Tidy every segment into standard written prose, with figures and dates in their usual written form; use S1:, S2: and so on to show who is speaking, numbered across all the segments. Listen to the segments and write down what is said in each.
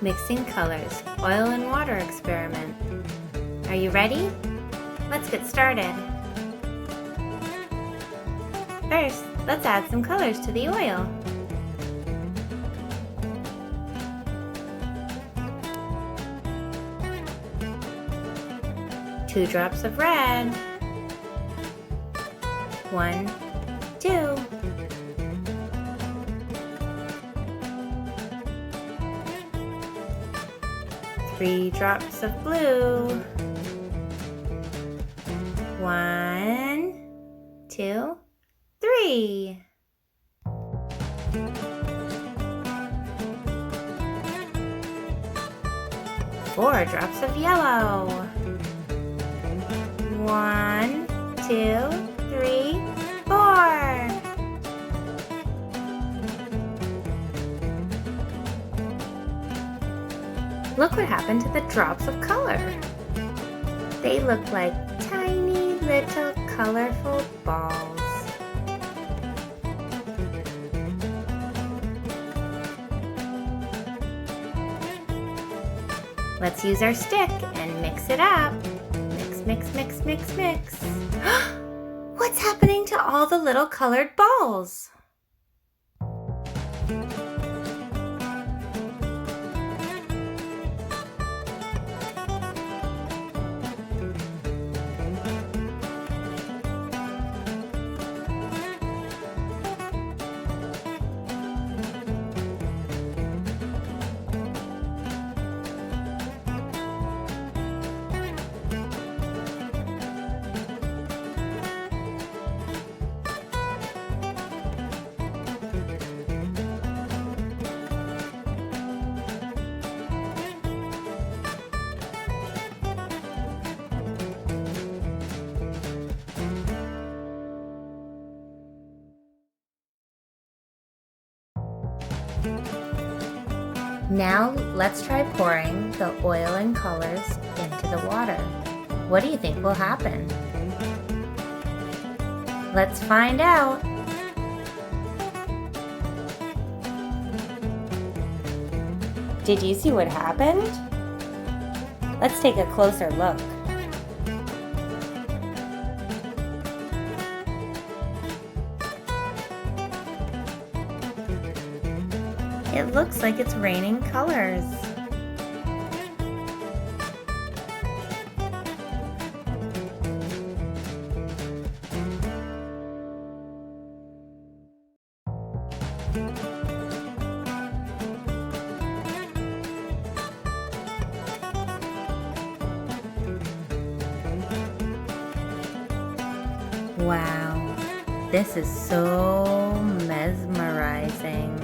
S1: Mixing colors, oil and water experiment. Are you ready? Let's get started. First, let's add some colors to the oil. Two drops of red. 1, 2. 3 drops of blue. 1, 2, 3. 4 drops of yellow. 1, 2, 3, 4. Look what happened to the drops of color. They look like tiny little colorful balls. Let's use our stick and mix it up. Mix, mix, mix, mix, mix. What's happening to all the little colored balls? Now let's try pouring the oil and colors into the water. What do you think will happen? Let's find out. Did you see what happened? Let's take a closer look. It looks like it's raining colors. Wow, this is so mesmerizing.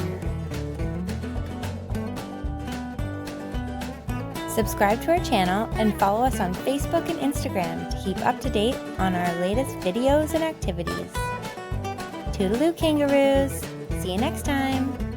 S1: Subscribe to our channel and follow us on Facebook and Instagram to keep up to date on our latest videos and activities. Toodaloo, kangaroos! See you next time!